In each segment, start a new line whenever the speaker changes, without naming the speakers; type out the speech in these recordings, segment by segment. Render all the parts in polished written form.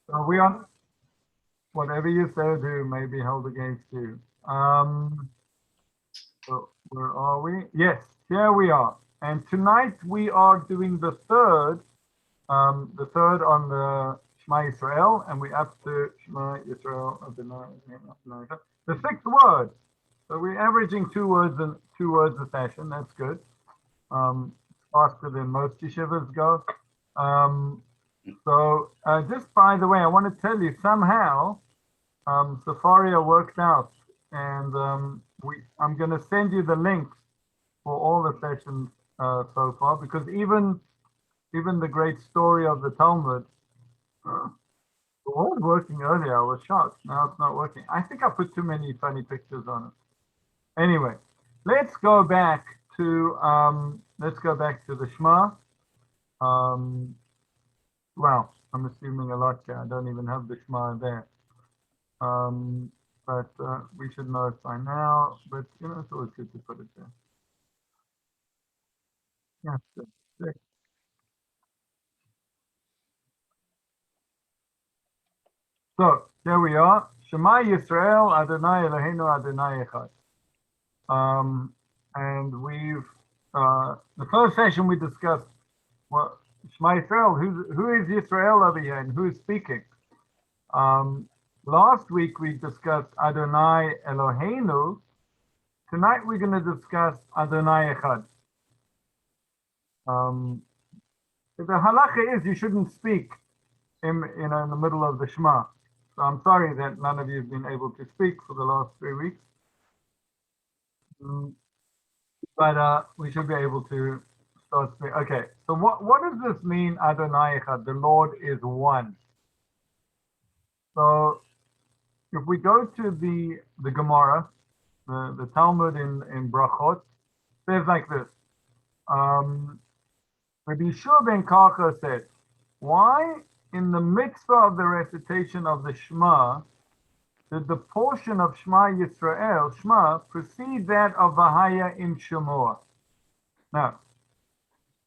So we are, whatever you say or do may be held against you. So where are we? Yes, here we are. And tonight we are doing the third on the Shema Yisrael, and we up to Shema Yisrael Adonai. The sixth word. So we're averaging two words a session. That's good. Faster than most yeshivas go. Just by the way, I want to tell you somehow Safaria worked out, and I'm going to send you the links for all the sessions so far, because even the great story of the Talmud, it was working earlier. I was shocked. Now it's not working. I think I put too many funny pictures on it. Anyway, let's go back to the Shema. Well, I'm assuming a lot here. I don't even have the Shema there. But we should know it by now. But it's always good to put it there. Yeah. Good. So there we are. Shema Yisrael Adonai Eloheinu Adonai Echad. And we've the first session we discussed what Shema Yisrael. Who is Yisrael over here and who is speaking? Last week we discussed Adonai Eloheinu. Tonight we're going to discuss Adonai Echad. The halacha is you shouldn't speak in the middle of the Shema. So I'm sorry that none of you have been able to speak for the last 3 weeks. But we should be able to start speaking. Okay, so what does this mean, Adonai Echad? The Lord is one. So if we go to the Gemara, the Talmud in Brachot, says like this. Rabbi Yeshua ben Karcha said, why in the mitzvah of the recitation of the Shema did the portion of Shema Yisrael, Shema, precede that of Vahaya im Shemoah? Now,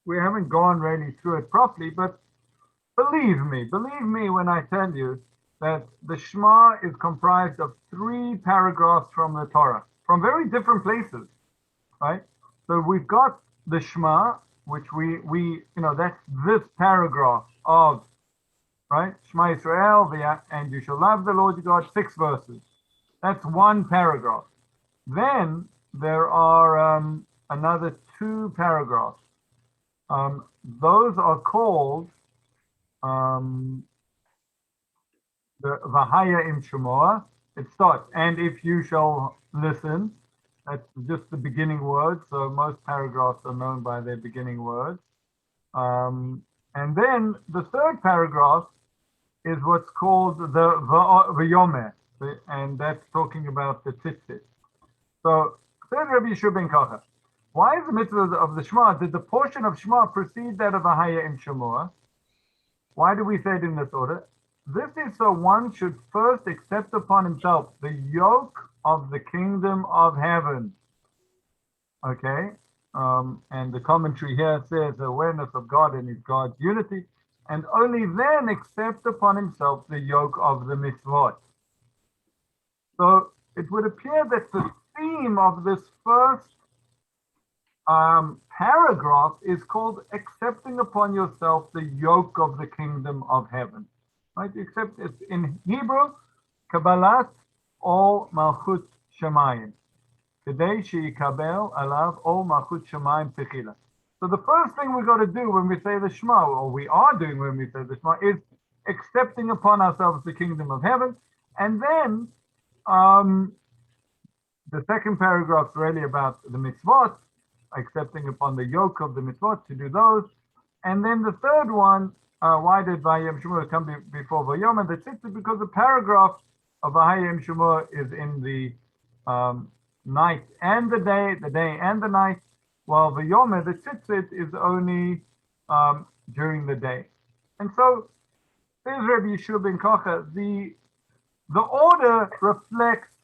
we haven't gone really through it properly, but believe me when I tell you that the Shema is comprised of 3 paragraphs from the Torah, from very different places, right? So we've got the Shema, which we that's this paragraph of, right? Shema Yisrael, and you shall love the Lord your God, 6 verses. That's 1 paragraph. Then there are another 2 paragraphs. Those are called the Vahaya im Shemoah. It starts, and if you shall listen. That's just the beginning words. So most paragraphs are known by their beginning words. And then the 3rd paragraph is what's called the V'yomer, and that's talking about the tzitzit. So, said Rabbi Yeshua ben Karcha, why is the mitzvah of the Shema, did the portion of Shema precede that of Vahaya im Shemoah? Why do we say it in this order? This is so one should first accept upon himself the yoke of the kingdom of heaven. Okay, and the commentary here says awareness of God and his God's unity, and only then accept upon himself the yoke of the mitzvot. So it would appear that the theme of this first paragraph is called accepting upon yourself the yoke of the kingdom of heaven. Right? Except it's in Hebrew, Kabalat or Malchot Shemi'im. Today she kabel alav or Malchot Shemi'im techila. So the first thing we got to do when we say the Shema, or we are doing when we say the Shema, is accepting upon ourselves the kingdom of heaven. And then the second paragraph is really about the mitzvot, accepting upon the yoke of the mitzvot to do those. And then the third one, why did Vayim Shemur come before Vayom? And the tzitzit, because the paragraph of Vayim Shemur is in the night and the day and the night, while Vayom, the tzitzit, is only during the day. And so, says Rabbi Yeshua ben Karcha, the order reflects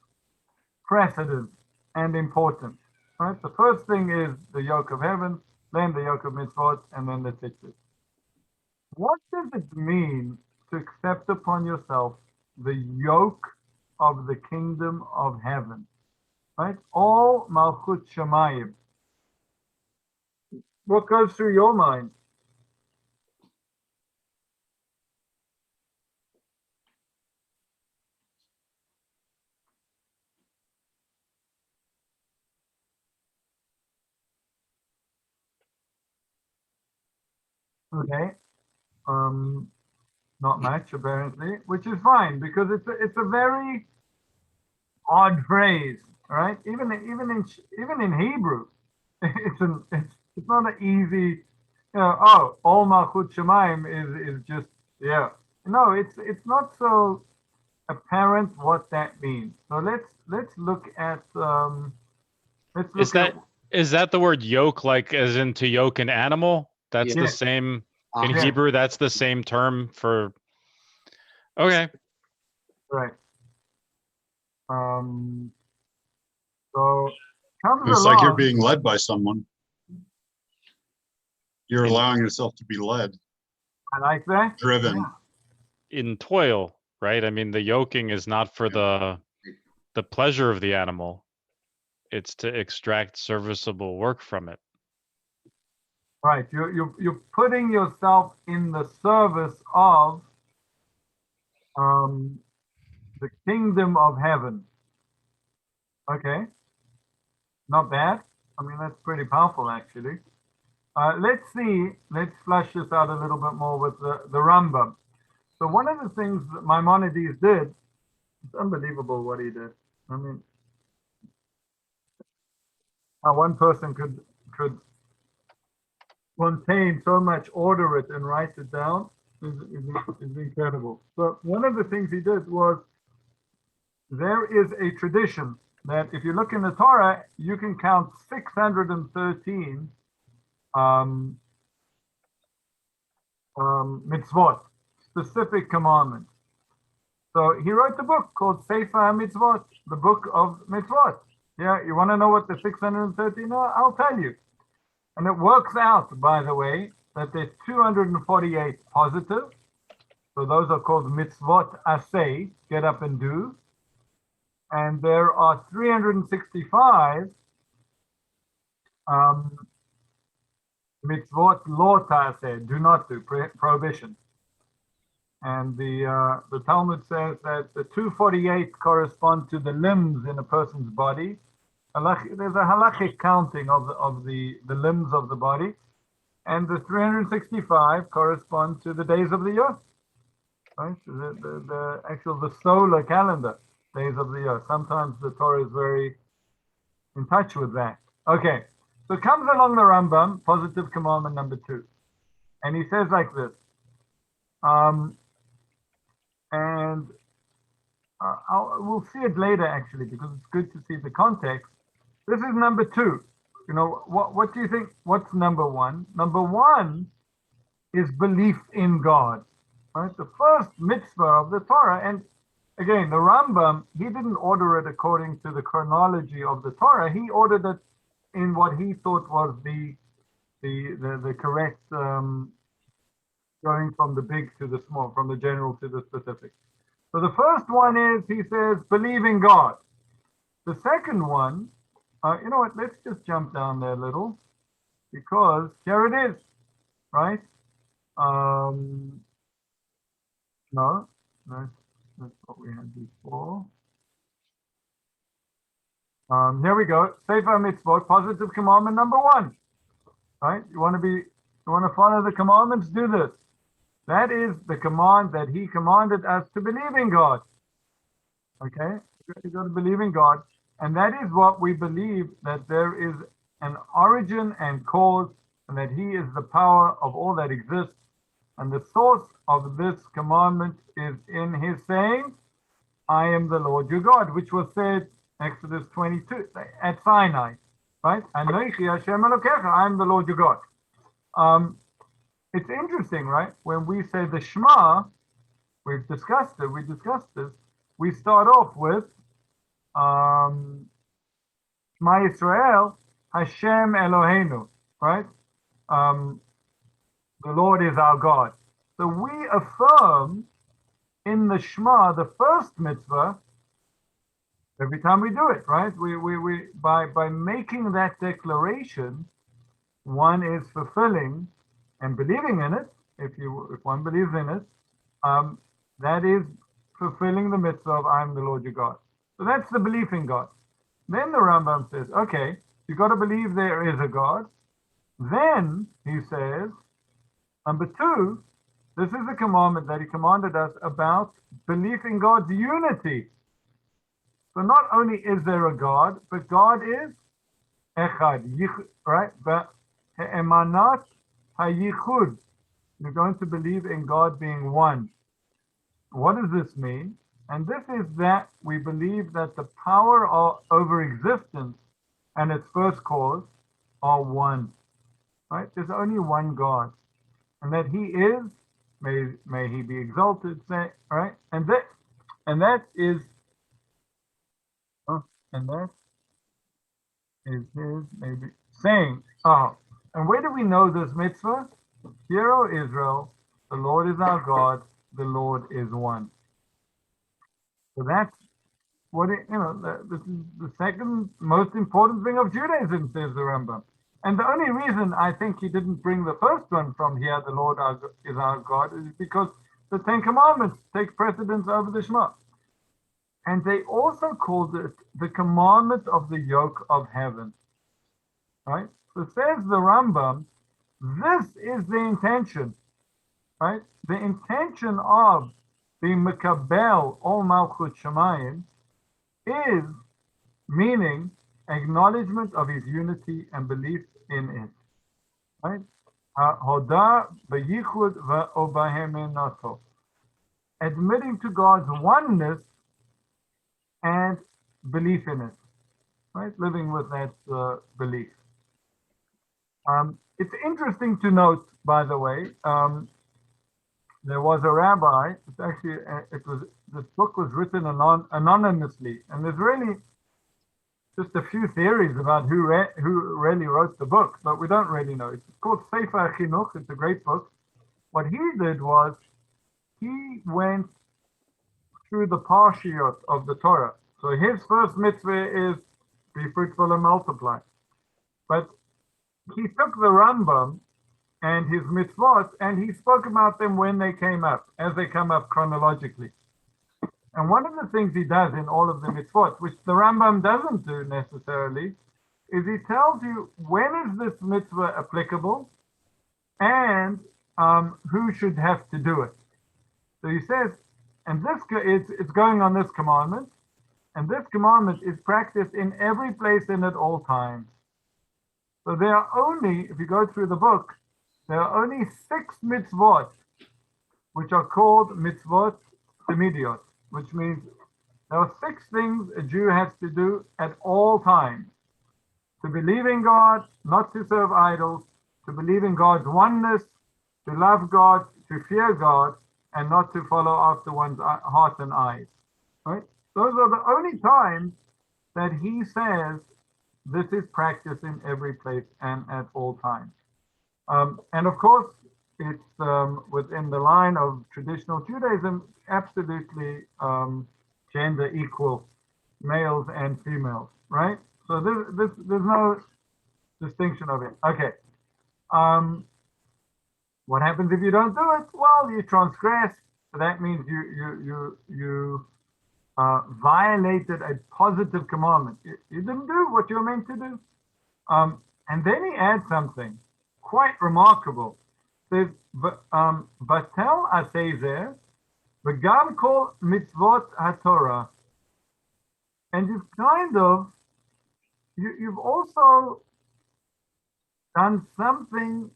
precedence and importance. Right? The first thing is the yoke of heaven, then the yoke of mitzvot, and then the tzitzit. What does it mean to accept upon yourself the yoke of the kingdom of heaven. Right? All Malchut Shemi'im. What goes through your mind? Okay. Not much apparently, which is fine because it's a very odd phrase, right? Even in Hebrew, it's not an easy, oh, all Malchut Shemaim is just, yeah. No, it's not so apparent what that means. So let's look at
Is that the word yoke, like as in to yoke an animal? That's the same in Hebrew. That's the same term for. Okay.
Right. So comes
It's
along.
like you're being led by someone. You're allowing yourself to be led.
I like that.
Driven.
Yeah.
In toil, right? I mean, the yoking is not for the pleasure of the animal. It's to extract serviceable work from it.
Right. You're putting yourself in the service of the kingdom of heaven. Okay. Not bad. I mean, that's pretty powerful, actually. Let's flesh this out a little bit more with the Rambam. So one of the things that Maimonides did, it's unbelievable what he did. I mean, how one person could contain so much, order it and write it down is incredible. So one of the things he did was, there is a tradition that if you look in the Torah, you can count 613 mitzvot, specific commandments. So he wrote a book called Sefer Mitzvot, the book of mitzvot. Yeah, you want to know what the 613 are? I'll tell you. And it works out, by the way, that there's 248 positive. So those are called mitzvot aseh, get up and do. And there are 365 mitzvot lo ta'aseh, do not do, prohibition. And the Talmud says that the 248 correspond to the limbs in a person's body. There's a halachic counting of the limbs of the body, and the 365 correspond to the days of the year, right? The solar calendar days of the year. Sometimes the Torah is very in touch with that. Okay, so it comes along the Rambam, positive commandment number 2, and he says like this, and we'll see it later actually because it's good to see the context. This is number 2. You know, what do you think? What's number 1? Number 1 is belief in God, right? The first mitzvah of the Torah. And again, the Rambam, he didn't order it according to the chronology of the Torah. He ordered it in what he thought was the correct, going from the big to the small, from the general to the specific. So the first one is, he says, believe in God. The second one, you know what, let's just jump down there a little, because here it is, right? No, that's what we had before. Here we go, Sefer Mitzvot, positive commandment number 1, right? You want to follow the commandments, do this. That is the command that he commanded us to believe in God. Okay, you got to believe in God. And that is what we believe, that there is an origin and cause, and that he is the power of all that exists. And the source of this commandment is in his saying, I am the Lord your God, which was said, Exodus 22, at Sinai, right? Anochi Hashem Elokecha, I am the Lord your God. It's interesting, right? When we say the Shema, we discussed this, we start off with Shema Yisrael, Hashem Eloheinu, right? The Lord is our God. So we affirm in the Shema, the first mitzvah, every time we do it, right? We by making that declaration, one is fulfilling and believing in it. If one believes in it, that is fulfilling the mitzvah of I am the Lord your God. So that's the belief in God. Then the Rambam says, okay, you got to believe there is a God. Then he says, number two, this is a commandment that he commanded us about belief in God's unity. So not only is there a God, but God is echad, right? But emanat hayichud. You're going to believe in God being one. What does this mean? And this is that we believe that the power over existence and its first cause are one. Right? There's only one God. And that he is, may he be exalted, say, right? And that is his maybe saying, and where do we know this mitzvah? Hear, O Israel, the Lord is our God, the Lord is one. So that's what this is the second most important thing of Judaism, says the Rambam. And the only reason I think he didn't bring the first one from here, the Lord is our God, is because the Ten Commandments take precedence over the Shema. And they also called it the commandment of the yoke of heaven. Right? So says the Rambam, this is the intention. Right? The intention of the Mekabel or Malchot Shemi'im is meaning acknowledgement of his unity and belief in it. Right? Hoda b'yichud v'obaheminato. Admitting to God's oneness and belief in it. Right? Living with that belief. It's interesting to note, by the way, there was a rabbi. It's actually this book was written anonymously, and there's really just a few theories about who really wrote the book, but we don't really know. It's called Sefer Chinuch. It's a great book. What he did was he went through the parshiot of the Torah. So his first mitzvah is be fruitful and multiply. But he took the Rambam and his mitzvot, and he spoke about them when they came up, as they come up chronologically. And one of the things he does in all of the mitzvot, which the Rambam doesn't do necessarily, is he tells you when is this mitzvah applicable and who should have to do it. So he says, and this it's going on this commandment, and this commandment is practiced in every place and at all times. So there are only, if you go through the book, there are only 6 mitzvot, which are called mitzvot timidiot, which means there are 6 things a Jew has to do at all times. To believe in God, not to serve idols, to believe in God's oneness, to love God, to fear God, and not to follow after one's heart and eyes. Right? Those are the only times that he says this is practiced in every place and at all times. And of course, it's within the line of traditional Judaism, absolutely gender equal, males and females, right? So there's no distinction of it. Okay. What happens if you don't do it? Well, you transgress. So that means you violated a positive commandment. You didn't do what you were meant to do. And then he adds something quite remarkable. Says, Batel asezer, v'gam kol mitzvot haTorah. And you've also done something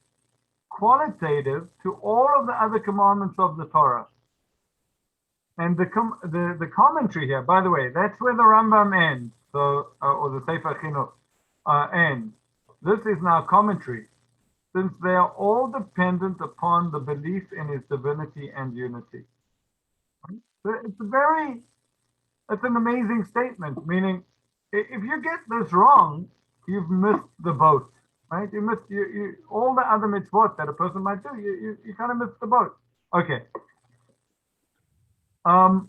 qualitative to all of the other commandments of the Torah. And the commentary here, by the way, that's where the Rambam ends, so or the Sefer Chinuch ends. This is now commentary, since they are all dependent upon the belief in his divinity and unity. So it's an amazing statement, meaning if you get this wrong, you've missed the boat, right? You missed all the other mitzvot that a person might do, you kind of missed the boat. Okay. Let's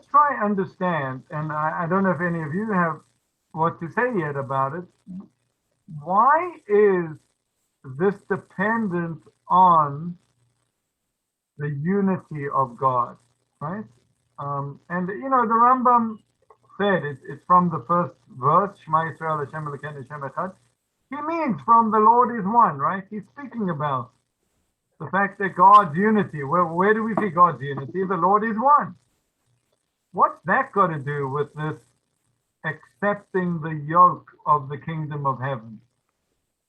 try and understand, and I don't know if any of you have what to say yet about it. Why is this dependent on the unity of God, right? And the Rambam said it's from the first verse, Shema Yisrael Hashem Elokeinu Hashem Echad. He means from the Lord is one, right? He's speaking about the fact that God's unity. Where do we see God's unity? The Lord is one. What's that got to do with this accepting the yoke of the kingdom of heaven?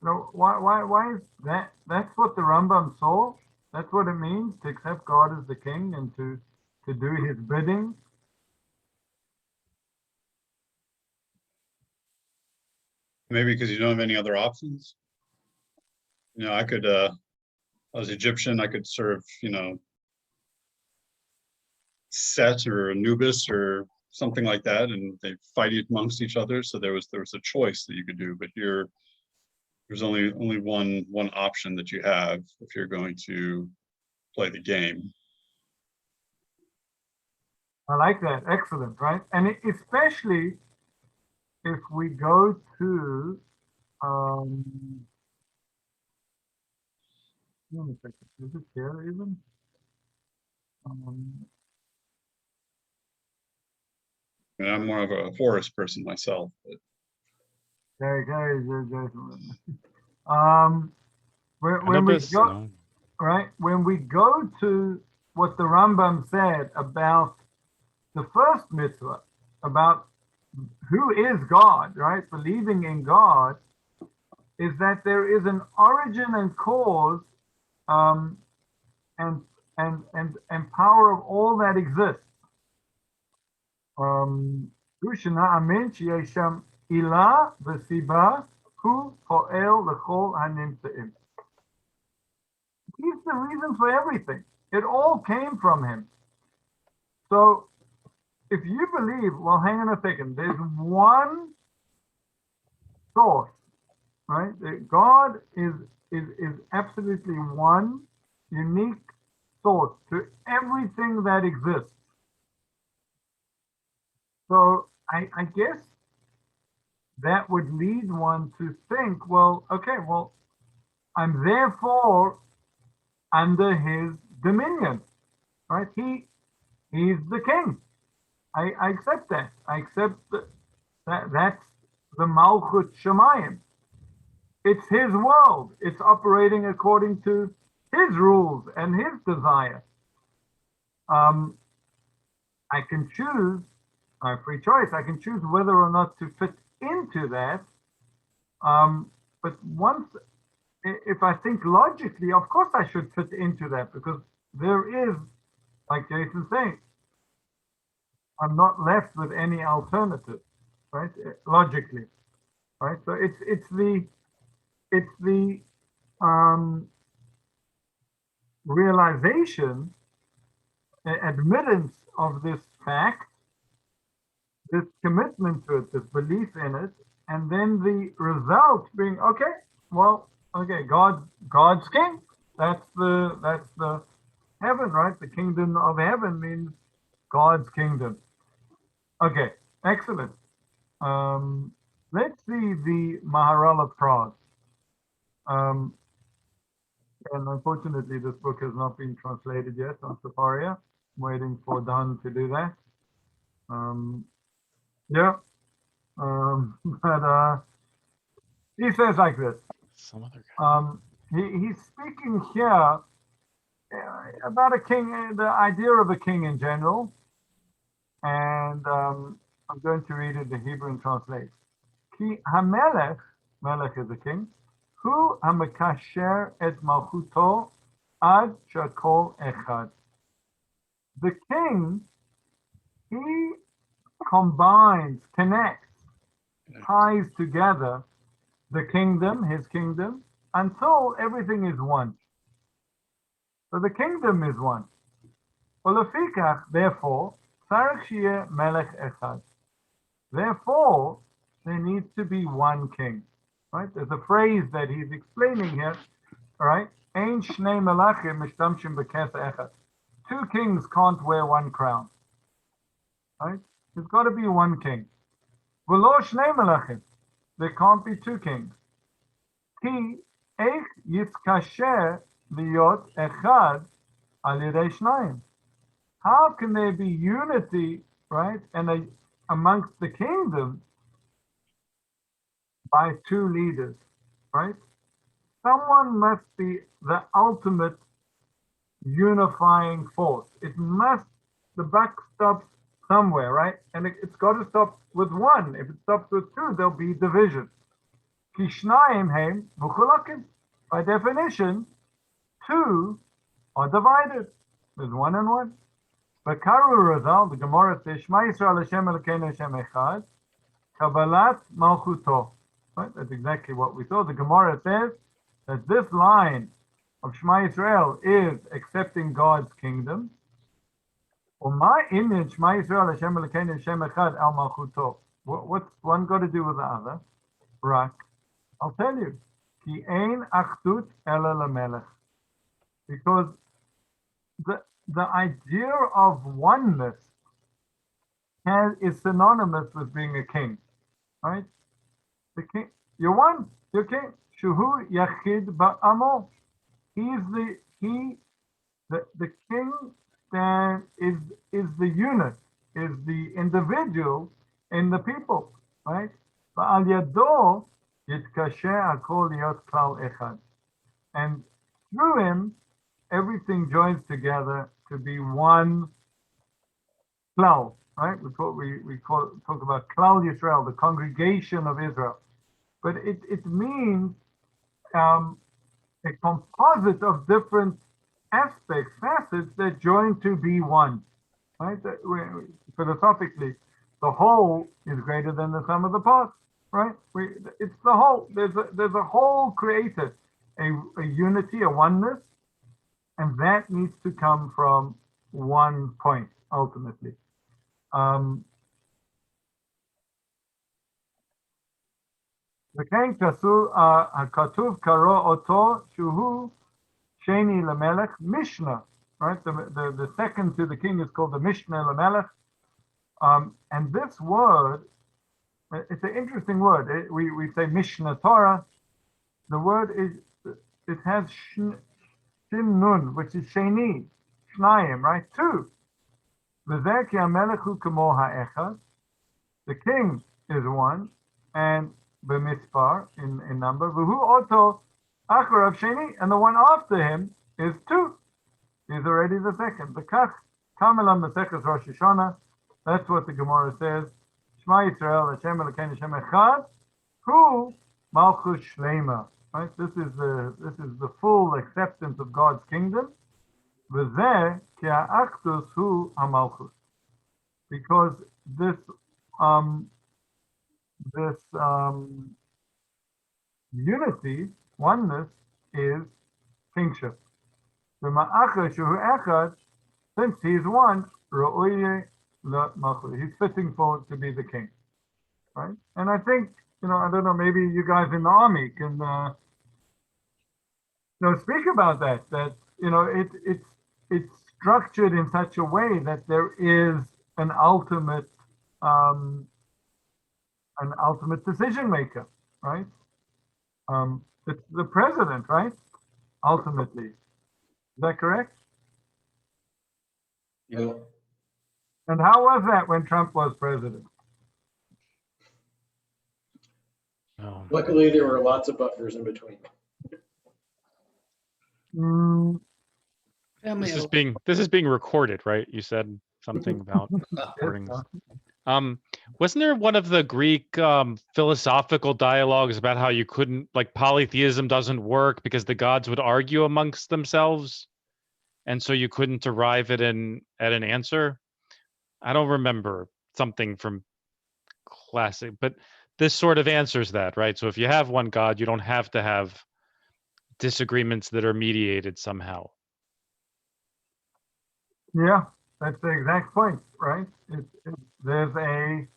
Why is that? That's what the Rambam saw. That's what it means to accept God as the king and to do his bidding.
Maybe because you don't have any other options. I could, I was Egyptian, I could serve, Set or Anubis or something like that, and they fight amongst each other. So there was a choice that you could do, but there's only one option that you have if you're going to play the game.
I like that. Excellent, right? And especially if we go to is it here even?
And I'm more of a forest person myself. But
When we
Anubis,
go, right, when we go to what the Rambam said about the first mitzvah, about who is God, right? Believing in God, is that there is an origin and cause, and power of all that exists. Ilah v'siba hu po'el l'chol hanimtzeim. He's the reason for everything. It all came from him. So if you believe, well, hang on a second, there's one source, right? God is absolutely one unique source to everything that exists. So I guess that would lead one to think, well, okay, well, I'm therefore under his dominion, right? He's the king. I accept that. I accept that's the Malchot Shemi'im. It's his world. It's operating according to his rules and his desire. I can choose, I have free choice, I can choose whether or not to fit into that. But if I think logically, of course I should fit into that, because there is, like Jason's saying, I'm not left with any alternative, right? Logically, right? So it's the realization, admittance of this fact, this commitment to it, this belief in it, and then the result being, okay, well, okay, God's king. That's the heaven, right? The kingdom of heaven means God's kingdom. Okay, excellent. Let's see the Maharal of Prague. And unfortunately, this book has not been translated yet on Safaria. I'm waiting for Don to do that. But he says like this.
Some other guy.
He's speaking here about a king, the idea of a king in general. And I'm going to read it, the Hebrew and translate. Ki hamelech, melech is a king, hu hamekasher et malchuto ad shakol echad. The king, he combines, connects, ties together the kingdom, his kingdom, until everything is one. So the kingdom is one. Ulefikach, therefore, tzarich sheyeh melech echad. Therefore, there needs to be one king. Right? There's a phrase that he's explaining here. All right? Ein shnei melachim mishtamshim b'kesa echad. two kings can't wear one crown, right? There's got to be one king. V'lo shnei melachim. There can't be two kings. Ki eich yitkasher liyot echad al yidei shnayim. How can there be unity, right, and amongst the kingdom by two leaders, right? Someone must be the ultimate unifying force. It must, the buck stops somewhere, right? And it's got to stop with one. If it stops with two, there'll be division. Kishnayim heim muchulakim. By definition, two are divided. There's one and one. Bekaru Razal, the Gemara says, Shema Yisrael Hashem Elokeinu Hashem Echad, Kabalat Malchuto. Right? That's exactly what we saw. The Gemara says that this line of Shema Yisrael is accepting God's kingdom. Or my image, Shema Yisrael Hashem Elokeinu Hashem Echad Al Malchuto. What's one got to do with the other? Rak. I'll tell you. Ki ein achdut ela lamelech. Because the idea of oneness is synonymous with being a king, right? The king, you're one, you're king. Shuhu yachid ba'amo. The king then is the unit, is the individual in the people, right? Ba'al yado yitkasher hakol liyot klal echad. And through him, everything joins together to be one klal, right? We talk about klal Yisrael, the congregation of Israel, but it means a composite of different aspects, facets that join to be one, right? Philosophically, the whole is greater than the sum of the parts, right? It's the whole. There's a whole created, a unity, a oneness. And that needs to come from one point, ultimately. The king katuv karo oto shuhu sheni lamelech Mishnah, right? The second to the king is called the Mishnah lamelech. And this word, it's an interesting word. We say Mishnah Torah. The word it has Shin Nun, which is Sheni, Shnayim, right? Two. The king is one, and b'mispar in number. V'hu oto acharav Sheni, and the one after him is two. He's already the second. The kach kamelam Maseches Rosh Hashanah. That's what the Gemara says. Shema Yisrael Hashem Elokeinu Hashem Echad, Hu Malchut Shlema. Right? This is the full acceptance of God's kingdom. Because this unity, oneness, is kingship. Since he is one, he's fitting for to be the king, right? And I think, I don't know, maybe you guys in the army can speak about that it's structured in such a way that there is an ultimate decision maker, right? It's the president, right? Ultimately. Is that correct?
Yeah.
And how was that when Trump was president?
Oh.
Luckily, there were lots of buffers in between.
Family
This is being recorded, right? You said something about recordings. Wasn't there one of the Greek philosophical dialogues about how you couldn't, like, polytheism doesn't work because the gods would argue amongst themselves, and so you couldn't arrive at an answer? I don't remember, something from classic, but this sort of answers that, right? So if you have one God, you don't have to have disagreements that are mediated somehow.
Yeah, that's the exact point, right? There's a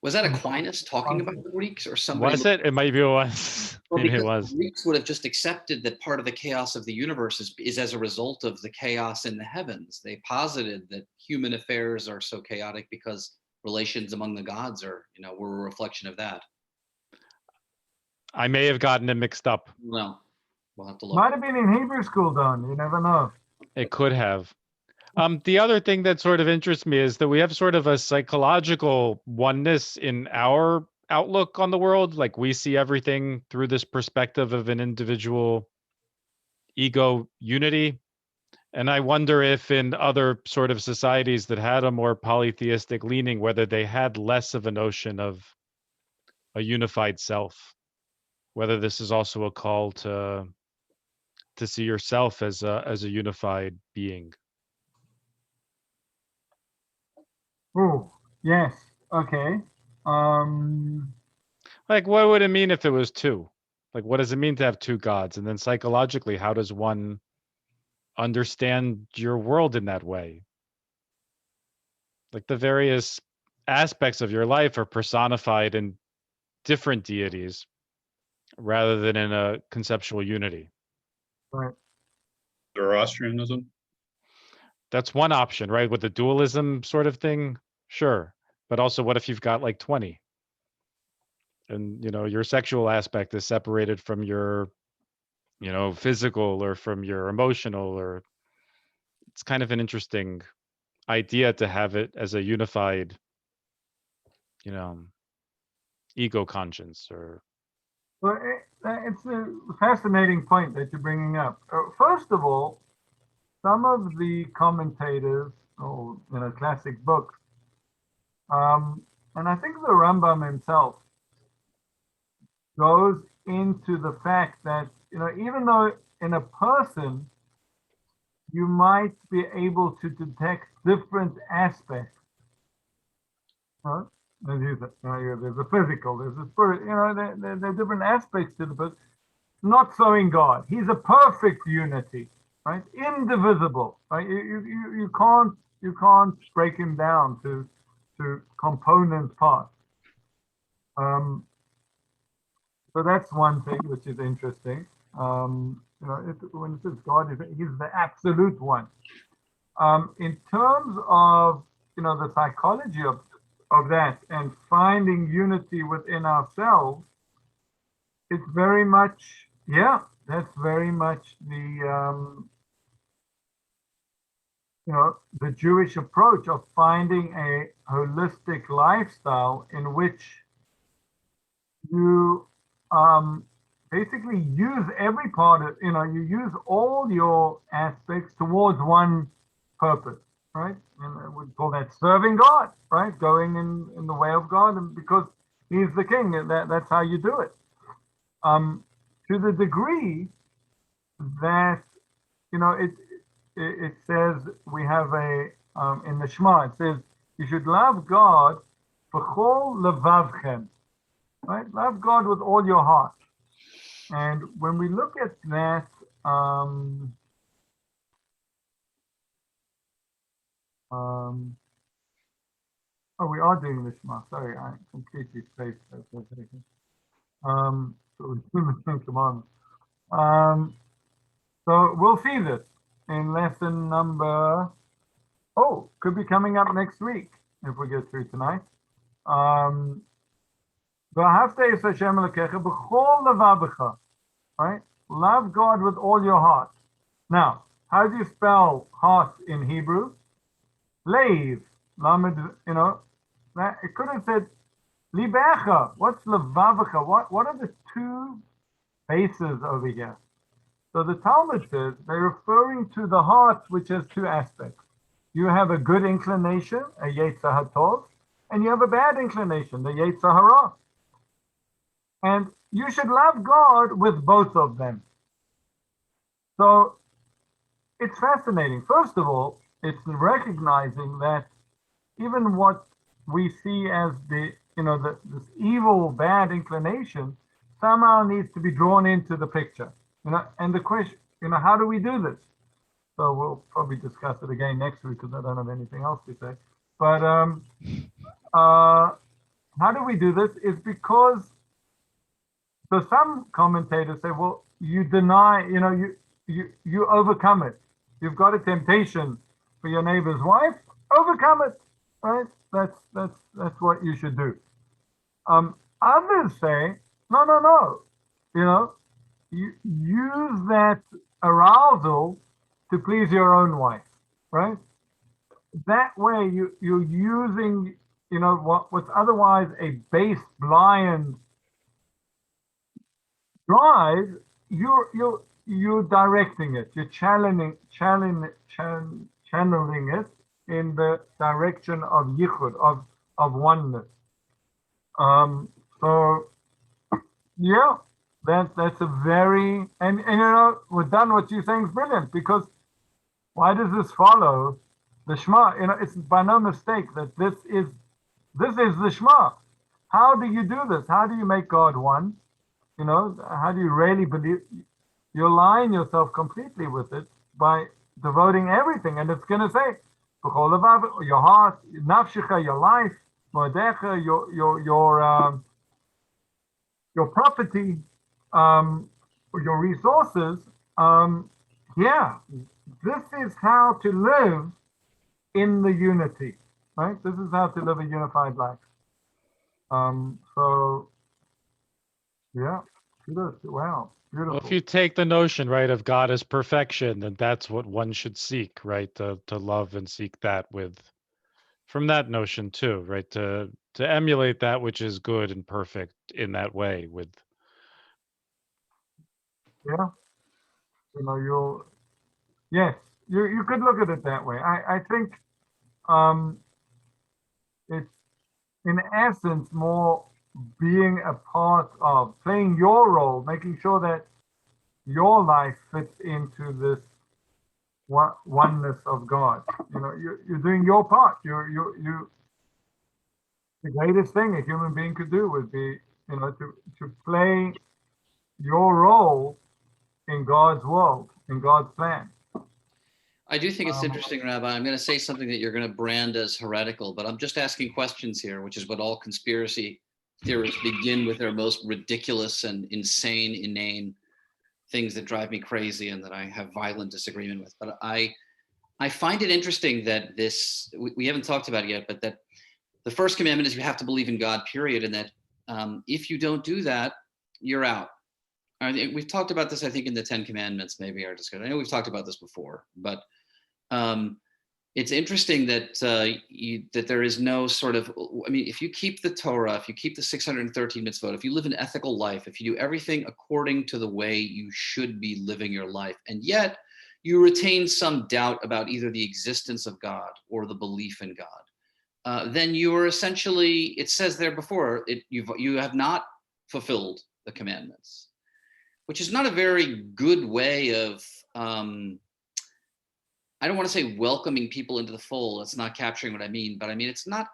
Was that Aquinas talking about the Greeks or somebody?
Was it? It might be was.
Well,
Maybe it
because
was.
the Greeks would have just accepted that part of the chaos of the universe is as a result of the chaos in the heavens. They posited that human affairs are so chaotic because relations among the gods are, were a reflection of that.
I may have gotten it mixed up.
Well, we'll have to look.
Might have been in Hebrew school, Don. You never know.
It could have. The other thing that sort of interests me is that we have sort of a psychological oneness in our outlook on the world. Like we see everything through this perspective of an individual ego unity. And I wonder if in other sort of societies that had a more polytheistic leaning, whether they had less of a notion of a unified self, whether this is also a call to see yourself as a unified being.
Oh, yes. Okay.
Like, what would it mean if it was two? Like, what does it mean to have two gods? And then psychologically, how does one understand your world in that way? Like, the various aspects of your life are personified in different deities rather than in a conceptual unity.
Right.
Zoroastrianism.
That's one option, right? With the dualism sort of thing, sure. But also, what if you've got like 20? And, your sexual aspect is separated from your, physical or from your emotional, or it's kind of an interesting idea to have it as a unified, ego conscience or.
Well, it's a fascinating point that you're bringing up. First of all, some of the commentators, classic books, and I think the Rambam himself goes into the fact that, even though in a person, you might be able to detect different aspects. Huh? There's a physical, there's a spirit, there are different aspects to the person. Not so in God. He's a perfect unity, right? Indivisible. Right? You can't break him down to component parts. So that's one thing which is interesting. When it says God, he's the absolute one. In terms of the psychology of that and finding unity within ourselves, it's very much, that's very much the the Jewish approach of finding a holistic lifestyle in which you basically use every part of, you use all your aspects towards one purpose, right? And we call that serving God, right? Going in the way of God, and because he's the king, that's how you do it. To the degree that, it says, we have in the Shema, it says, you should love God b'chol levavchem, right? Love God with all your heart. And when we look at that, we are doing the Shema. Sorry, I completely spaced that for a second. So we're doing the 10 Commandments. So we'll see this in lesson number, could be coming up next week if we get through tonight. Right? Love God with all your heart. Now, how do you spell heart in Hebrew? Leiv. Lamed, it could have said libecha. What's levavecha? What are the two bases over here? So the Talmud says they're referring to the heart, which has two aspects. You have a good inclination, a Yetzer HaTov, and you have a bad inclination, the Yetzer Hara. And you should love God with both of them. So it's fascinating. First of all, it's recognizing that even what we see as this evil, bad inclination somehow needs to be drawn into the picture. And the question, how do we do this? So we'll probably discuss it again next week because I don't have anything else to say. But how do we do this? Is because, so some commentators say, well, you deny, you overcome it. You've got a temptation for your neighbor's wife, overcome it, right? That's what you should do. Others say, no. You use that arousal to please your own wife, right? That way you're using, what's otherwise a base blind drive, you're directing it, you're channeling it in the direction of yichud, of oneness. So yeah, that's a very, and we're done. What you're saying is brilliant, because why does this follow the Shema? It's by no mistake that this is the Shema. How do you do this? How do you make God one? How do you really believe? You align yourself completely with it by devoting everything, and it's going to say, your heart, nafshecha, your life, modecha, your property, your resources. Yeah, this is how to live in the unity, right? This is how to live a unified life. So yeah, kudos. Wow, beautiful.
Well, if you take the notion, right, of God as perfection, then that's what one should seek, right? To love and seek that from that notion too, right? To emulate that which is good and perfect in that way with.
Yeah, yes, you could look at it that way. I think it's in essence more being a part of, playing your role, making sure that your life fits into this oneness of God. You're doing your part. You the greatest thing a human being could do would be, to play your role in God's world, in God's plan.
I do think it's interesting, Rabbi. I'm going to say something that you're going to brand as heretical, but I'm just asking questions here, which is what all conspiracy theorists begin with, their most ridiculous and insane, inane things that drive me crazy and that I have violent disagreement with. But I find it interesting that we haven't talked about it yet, but that the first commandment is you have to believe in God, period. And that if you don't do that, you're out. We've talked about this, I think, in the 10 Commandments, maybe our discussion. I know we've talked about this before, but it's interesting that that there is no sort of, if you keep the Torah, if you keep the 613 mitzvot, if you live an ethical life, if you do everything according to the way you should be living your life, and yet you retain some doubt about either the existence of God or the belief in God, then you are essentially, it says there before, you have not fulfilled the commandments, which is not a very good way of, I don't want to say welcoming people into the fold. That's not capturing what I mean, but it's not,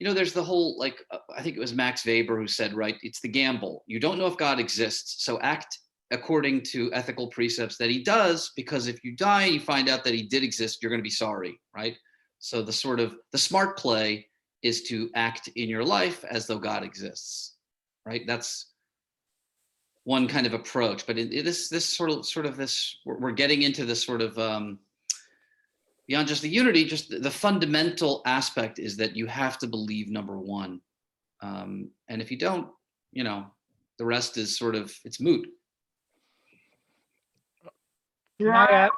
there's the whole, I think it was Max Weber who said, right, it's the gamble. You don't know if God exists, so act according to ethical precepts that he does, because if you die and you find out that he did exist, you're going to be sorry, right? So the smart play is to act in your life as though God exists, right? That's one kind of approach. But this sort of this, we're getting into this sort of beyond just the unity, just the fundamental aspect is that you have to believe, number one, and if you don't, the rest is it's moot.
Yeah,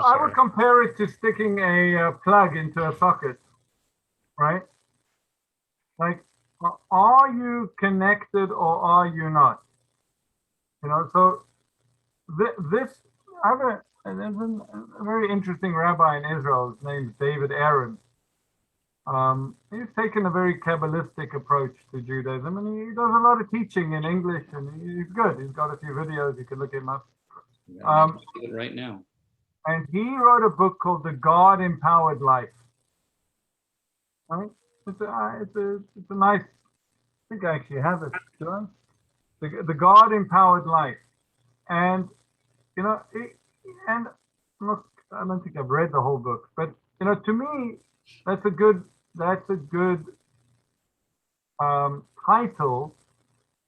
I would compare it to sticking a plug into a socket, right? Like, are you connected or are you not? So this, there's a very interesting rabbi in Israel. His name's David Aaron. He's taken a very Kabbalistic approach to Judaism, and he does a lot of teaching in English, and he's good. He's got a few videos. You can look him up.
Right now.
And he wrote a book called The God Empowered Life. Right? It's a nice, I think I actually have it, do I? The God Empowered Life. And, and look, I don't think I've read the whole book, but, to me, that's a good title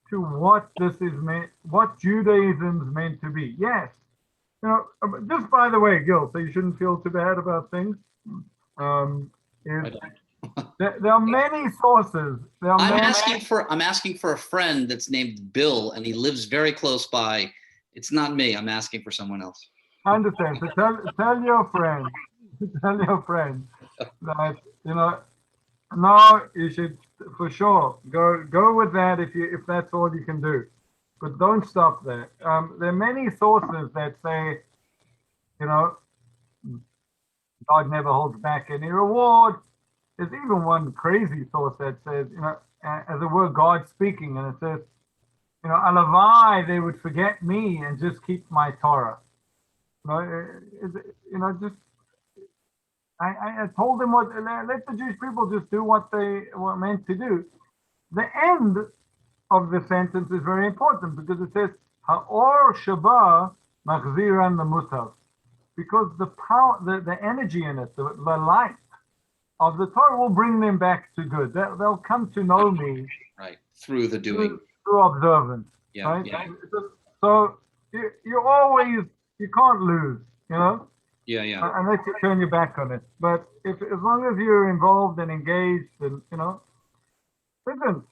to what this is meant, what Judaism's meant to be. Yes. Just by the way, Gil, so you shouldn't feel too bad about things. There are many sources.
I'm asking for a friend that's named Bill, and he lives very close by. It's not me. I'm asking for someone else.
I understand. So tell your friend, that no, you should for sure go with that if that's all you can do, but don't stop there. There are many sources that say, God never holds back any reward. There's even one crazy source that says, as it were, God speaking, and it says, alavai, they would forget me and just keep my Torah. Just I told them let the Jewish people just do what they were meant to do. The end of the sentence is very important because it says, Ha'or Sheba Machziran Lemutav. Because the power, the energy in it, the light of the Torah will bring them back to good. They'll come to know me.
Right. Through the doing.
Through observance.
Yeah.
Right?
Yeah.
So you can't lose,
Yeah.
unless you turn your back on it. But as long as you're involved and engaged, and listen,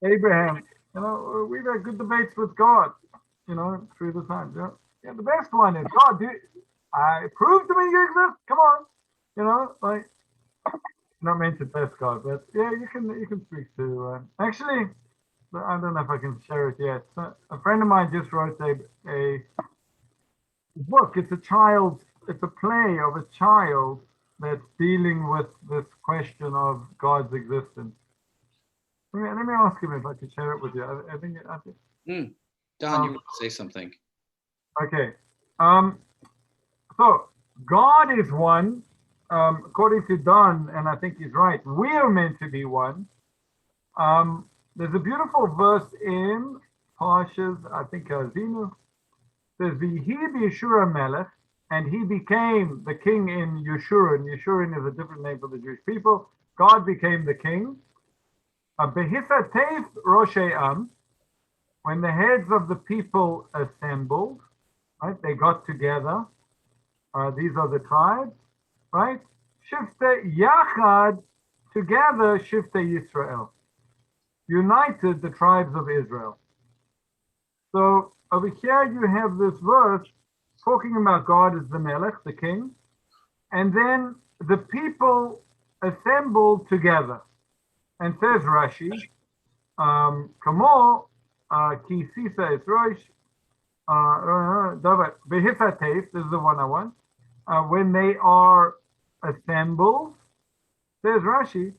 Abraham, we've had good debates with God, through the times. Yeah, the best one is God. I prove to me you exist. Come on, not meant to test God, but yeah, you can speak to. Actually, I don't know if I can share it yet. A friend of mine just wrote a book. It's a play of a child that's dealing with this question of God's existence. Let me ask him if I can share it with you. I think.
Don, you want to say something?
Okay. So God is one, according to Don, and I think he's right. We are meant to be one. There's a beautiful verse in Parshas, I think, Azinu. Says, "V'hi b'Yeshua Melech," and he became the king in Yeshurun. Yeshurun is a different name for the Jewish people. God became the king. Behisatev Roshei Am, when the heads of the people assembled, right? They got together. These are the tribes, right? Shifte Yachad, together Shifte Yisrael, united the tribes of Israel. So over here you have this verse talking about God as the Melech, the king, and then the people assembled together. And says Rashi, Kamo ki sisa es rosh, behisatev, this is the one I want. When they are assembled, says Rashi,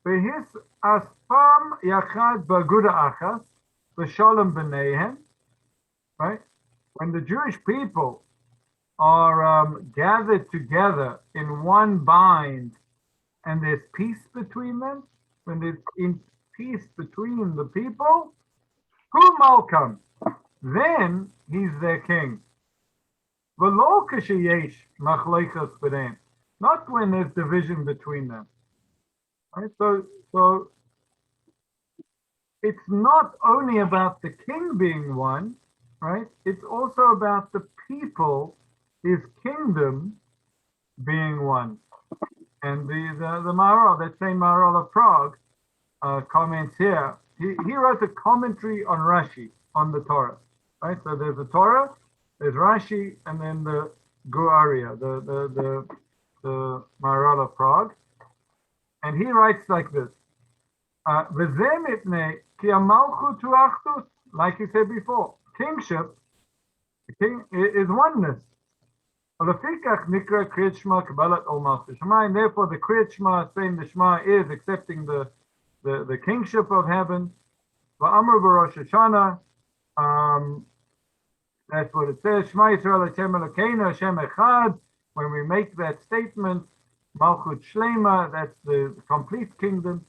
behis aspam yachad baguda achas, v'shalom b'neihem, right? When the Jewish people are gathered together in one bind, and there's peace between them, when there's peace between the people, who Malcolm, then he's their king. V'lo kasheyesh machlokas b'neim, not when there's division between them. Right? So it's not only about the king being one, right? It's also about the people, his kingdom being one. And the Maharal, that same Maharal of Prague, comments here. He wrote a commentary on Rashi, on the Torah, right? So there's the Torah, there's Rashi, and then the Guaria, the Maharal of Prague. And he writes like this. Like he said before, kingship, the king is oneness. Therefore, the Kriyat Shema, saying the Shema, is accepting the kingship of heaven. That's what it says. Shema Yisrael Hashem Elokeinu Hashem Echad. When we make that statement, Malchot Shlema, that's the complete kingdom.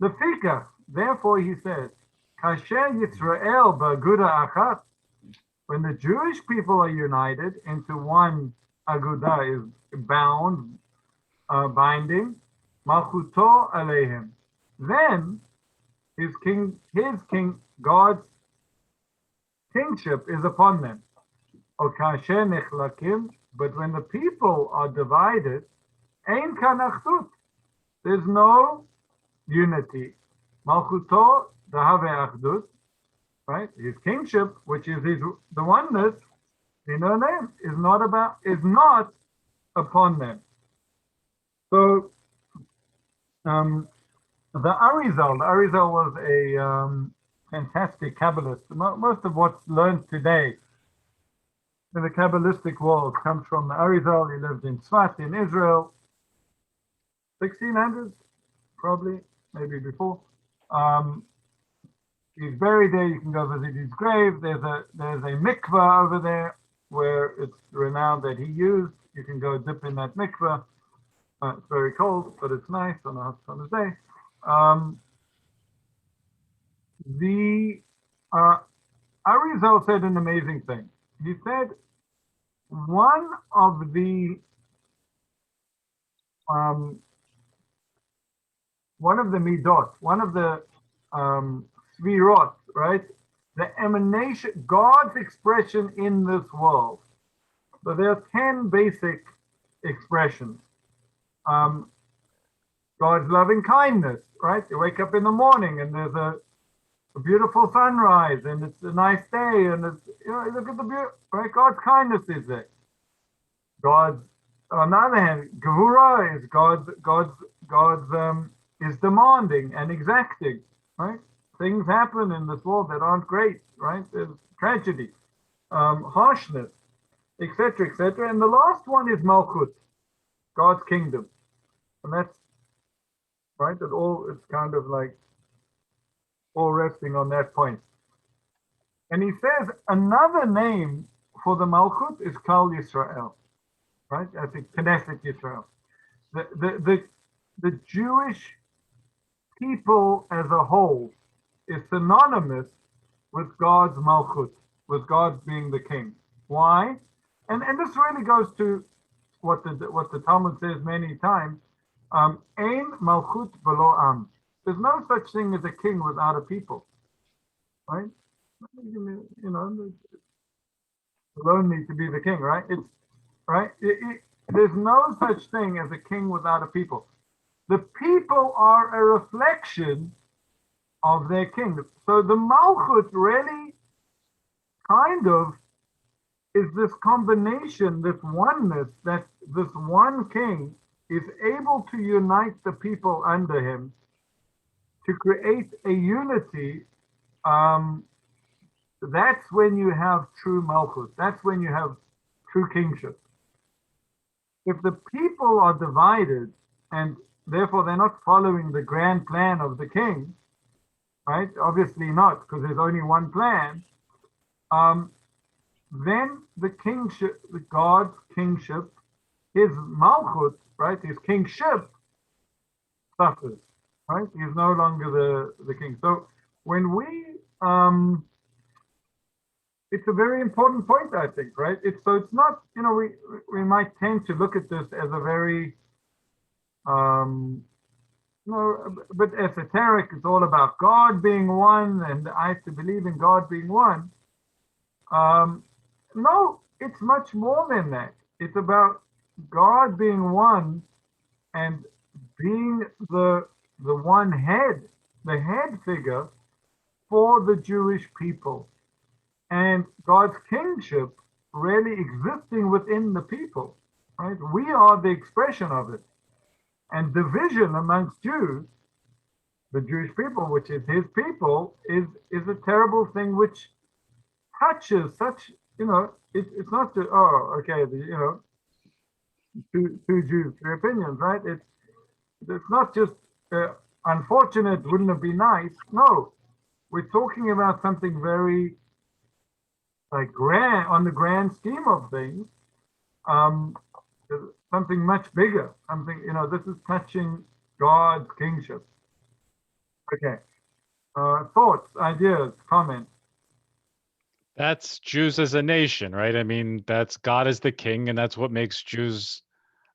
Therefore, he says, Kasher Yisrael Ba'aguda Achat. When the Jewish people are united into one aguda, is bound, binding, Malchuto Aleihim. Then his king, God's kingship is upon them. But when the people are divided, ein kan achdut. There's no unity. Malchuto dahave achdut, right? His kingship, which is the oneness, in her name, is not upon them. So the Arizal was a fantastic Kabbalist. Most of what's learned today in the Kabbalistic world comes from the Arizal. He lived in Tzfat in Israel, 1600s, probably, maybe before. He's buried there. You can go visit his grave. There's a mikveh over there where it's renowned that he used. You can go dip in that mikveh. It's very cold, but it's nice on a hot summer's day. The Arizal said an amazing thing. He said one of the midot, one of the svirot, right? The emanation, God's expression in this world. So there are 10 basic expressions. God's loving kindness, right? You wake up in the morning and there's a beautiful sunrise and it's a nice day and it's, look at the beauty, right? God's kindness is there. God's, on the other hand, Gevura is God's is demanding and exacting, right? Things happen in this world that aren't great, right? There's tragedy, harshness, etc., etc. And the last one is Malchut, God's kingdom. And that's, right, it's kind of like all resting on that point. And he says another name for the Malchut is Kal Yisrael, right? I think Knesset Yisrael. The Jewish people as a whole is synonymous with God's Malchut, with God being the king. Why? And this really goes to what the Talmud says many times. Ein Malchut v'lo am. There's no such thing as a king without a people, right? Alone need to be the king, right? It's right. There's no such thing as a king without a people. The people are a reflection of their king. So the Malchut really kind of is this combination, this oneness, that this one king is able to unite the people under him to create a unity. That's when you have true Malchut. That's when you have true kingship. If the people are divided and therefore they're not following the grand plan of the king, right? Obviously not, because there's only one plan. Then the kingship, God's kingship, his Malchut, right? His kingship suffers, right? He's no longer the king. So when we, it's a very important point, I think, right? It's not, we might tend to look at this as a very, a bit esoteric. It's all about God being one, and I have to believe in God being one. No, it's much more than that. It's about God being one and being the one head, the head figure for the Jewish people, and God's kingship really existing within the people, right? We are the expression of it. And division amongst Jews, the Jewish people, which is his people, is a terrible thing which touches such, it's not just, two Jews, three opinions, right? It's not just unfortunate, wouldn't it be nice? No, we're talking about something very grand, on the grand scheme of things, something much bigger, something, this is touching God's kingship. Okay. Thoughts, ideas, comments?
That's Jews as a nation, right? I mean, that's God as the king, and that's what makes Jews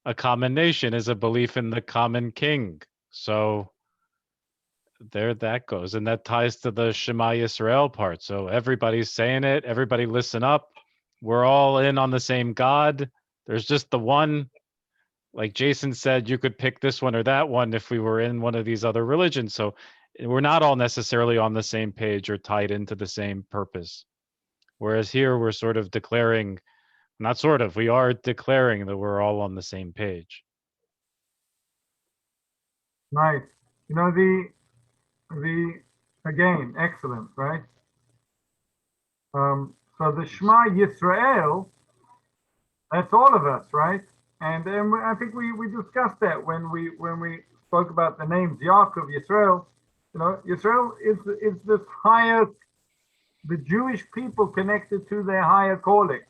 a common nation, is a belief in the common king. So there that goes. And that ties to the Shema Yisrael part. So everybody's saying it. Everybody listen up. We're all in on the same God. There's just the one. Like Jason said, you could pick this one or that one if we were in one of these other religions. So we're not all necessarily on the same page or tied into the same purpose. Whereas here we're sort of declaring, not sort of, we are declaring that we're all on the same page.
Right. You know, again, excellent, right? So the Shema Yisrael, that's all of us, right? And then I think we discussed that when we spoke about the names Yaakov, Yisrael. You know, Yisrael is this higher, the Jewish people connected to their higher calling.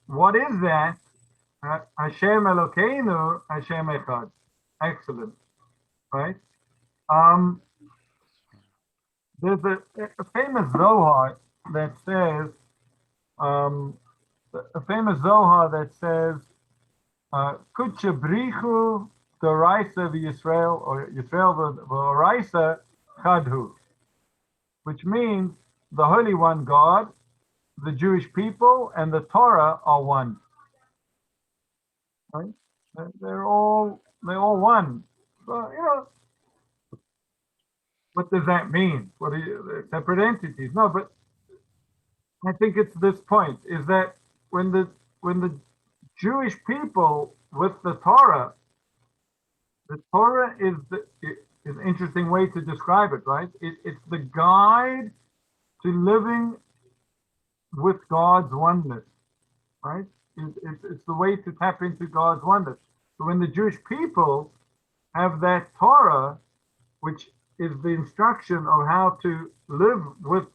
What is that? Hashem Elokeinu, Hashem Echad. Excellent, right? There's a famous Zohar that says, Kutchebrichu Doraisa v'Yisrael, or Yisrael v'Oraisa Chadhu, which means the Holy One God, the Jewish people, and the Torah are one. Right? They're all one. So, you know, what does that mean? What are you, separate entities? No, but I think it's this point, is that when the Jewish people with the Torah is an interesting way to describe it, right? It's the guide to living with God's oneness, right? It's the way to tap into God's oneness. So when the Jewish people have that Torah, which is the instruction of how to live with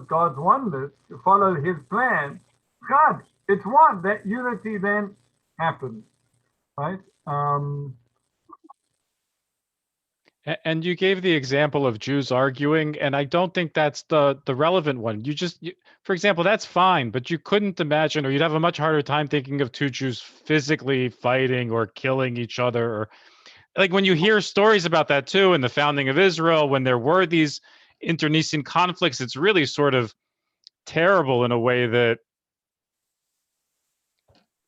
God's oneness, to follow his plan, God, it's one. That unity then happens, right?
And you gave the example of Jews arguing, and I don't think that's the relevant one. For example, that's fine, but you couldn't imagine, or you'd have a much harder time thinking of two Jews physically fighting or killing each other. Or like when you hear stories about that too, in the founding of Israel, when there were these internecine conflicts, it's really sort of terrible in a way that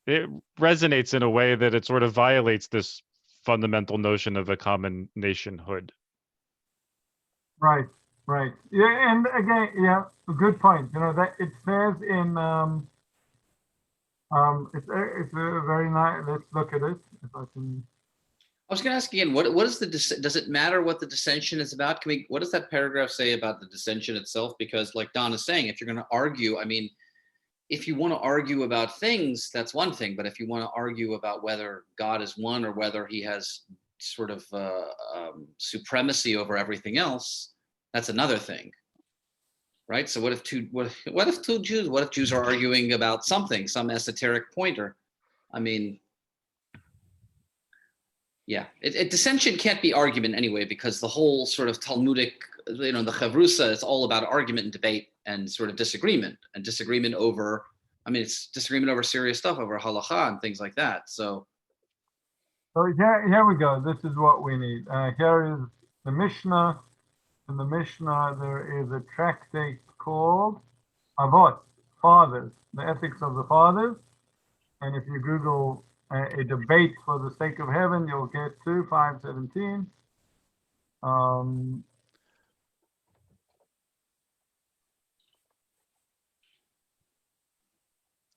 it resonates in a way that it sort of violates this fundamental notion of a common nationhood.
Right. Yeah, and again, yeah, a good point. You know, that it says in it's a very nice. Let's look at it. If I can.
I was going to ask again, what is does it matter what the dissension is about? What does that paragraph say about the dissension itself? Because like Don is saying, if you're going to argue, I mean, if you want to argue about things, that's one thing. But if you want to argue about whether God is one or whether he has sort of supremacy over everything else, that's another thing, right? So what if Jews are arguing about something, some esoteric pointer? I mean, yeah, dissension can't be argument anyway, because the whole sort of Talmudic, the Chavrusa is all about argument and debate and sort of disagreement over, it's disagreement over serious stuff, over halacha and things like that. So
here we go. This is what we need. Here is the Mishnah. In the Mishnah, there is a tractate called Avot, Fathers, the Ethics of the Fathers. And if you Google a debate for the sake of heaven, you'll get to 517.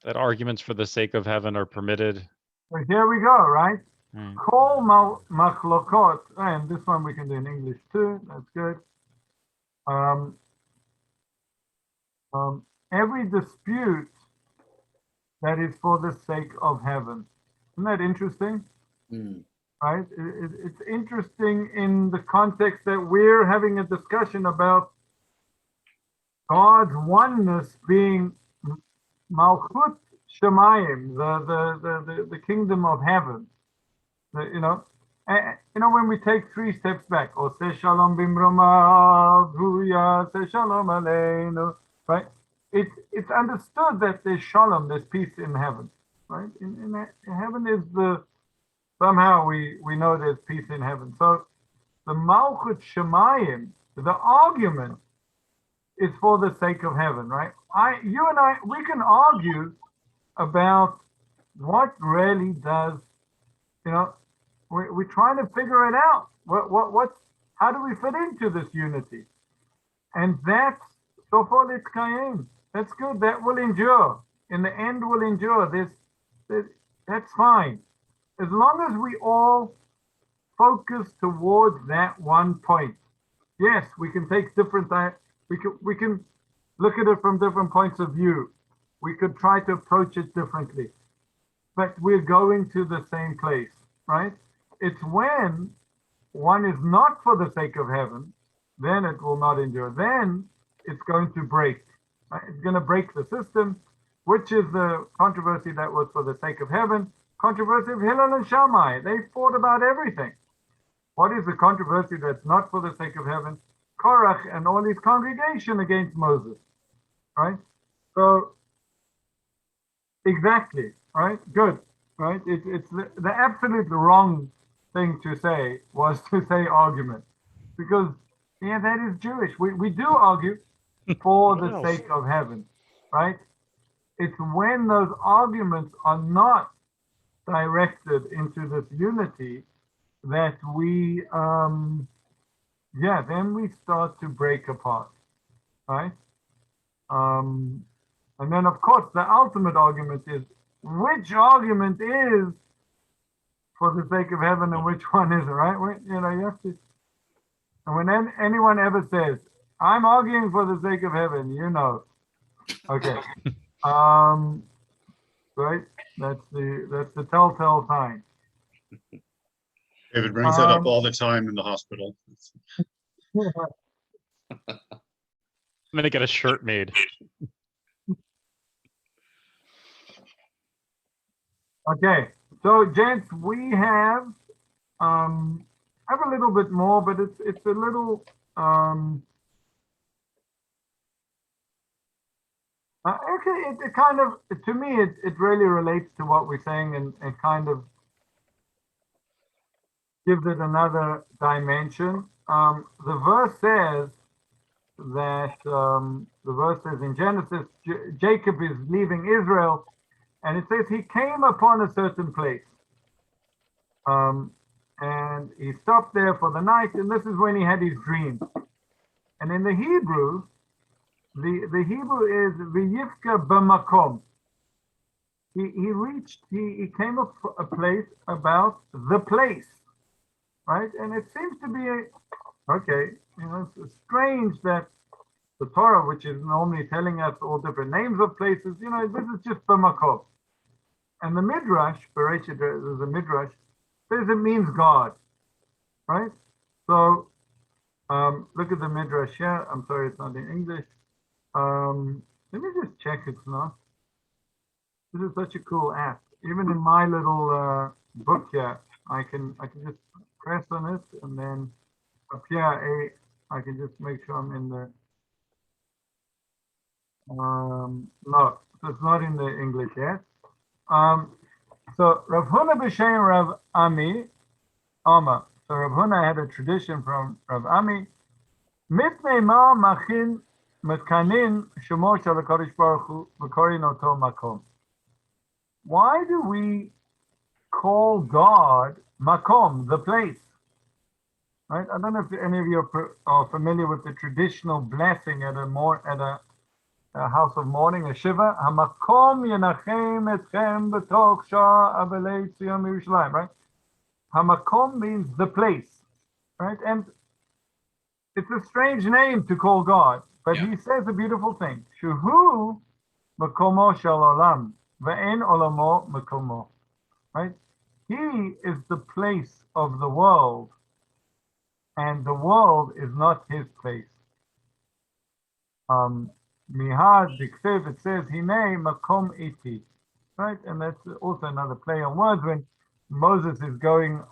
That arguments for the sake of heaven are permitted.
So here we go, right? Kol Malchot, and this one we can do in English too. That's good. Every dispute that is for the sake of heaven. Isn't that interesting? Right? It's interesting in the context that we're having a discussion about God's oneness being Malchut Shemi'im, the kingdom of heaven. When we take 3 steps back, Oseh Shalom Bimromav, Say Shalom Aleinu, right? It's understood that there's shalom, there's peace in heaven, right? In heaven is somehow we know there's peace in heaven. So the Malchot Shemi'im, the argument is for the sake of heaven, right? You and I, we can argue about what really does, we're trying to figure it out. How do we fit into this unity? And that's Sofo Litzkayim. That's good. That will endure. In the end, will endure. That's fine. As long as we all focus towards that one point. Yes, we can take different. We can look at it from different points of view. We could try to approach it differently, but we're going to the same place, right? It's when one is not for the sake of heaven, then it will not endure. Then it's going to break. Right? It's going to break the system, which is the controversy that was for the sake of heaven. Controversy of Hillel and Shammai. They fought about everything. What is the controversy that's not for the sake of heaven? Korach and all his congregation against Moses, right? So, exactly, right? Good, right? It's the absolute wrong thing to say was to say argument, because yeah, that is Jewish. We do argue for the sake of heaven, right? It's when those arguments are not directed into this unity that we then we start to break apart, right? And then of course the ultimate argument is which argument is for the sake of heaven and which one isn't, right? You have to, and when anyone ever says I'm arguing for the sake of heaven, okay. Right? That's the telltale sign.
David brings that up all the time in the hospital.
I'm gonna get a shirt made.
Okay, so gents, we have a little bit more, but it's a little okay. It kind of, to me, it really relates to what we're saying and kind of gives it another dimension. The verse says that in Genesis, Jacob is leaving Israel, and it says he came upon a certain place, and he stopped there for the night, and this is when he had his dream. And in the Hebrew, the Hebrew is v'yifka b'makom. He came up a place about the place, right? And it seems to be it's strange that the Torah, which is normally telling us all different names of places, this is just b'makom. And the Midrash, Bereshit, there's a Midrash, says it means God, right? So look at the Midrash here. I'm sorry, it's not in English. Let me just check it's not. This is such a cool app. Even in my little book here, I can just press on it, and then up here, I can just make sure I'm in the. No, so it's not in the English yet. So Rav Huna b'Shem Rav Ami, Ama. So Rav Huna had a tradition from Rav Ami. Mitnei ma machin metkanin shemo shel HaKadosh Baruch Hu v'korin oto makom. Why do we call God makom, the place? Right? I don't know if any of you are familiar with the traditional blessing at a house of mourning, a shiva. Hamakom yenachem etchem b'toch shah avelei tzion Yerushalayim. Right? Hamakom means the place, right? And it's a strange name to call God, but he says a beautiful thing. Shuhu makomo shel olam ve'en olamo makomo. Right? He is the place of the world, and the world is not his place. Mihad Diksev, it says Hine makom iti. Right? And that's also another play on words when Moses is going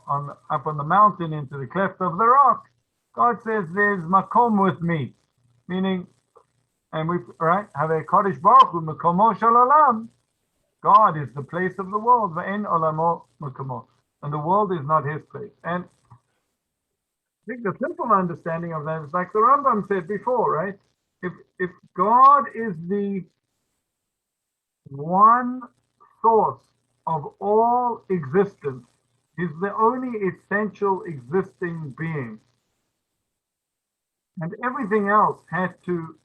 up on the mountain into the cleft of the rock. God says there's makom with me, meaning, and we have a Kadosh Baruch Hu makomo shel olam. God is the place of the world, ve'en olamo makomo, and the world is not his place. And think the simple understanding of that is like the Rambam said before, right? If God is the one source of all existence, he's the only essential existing being, and everything else had to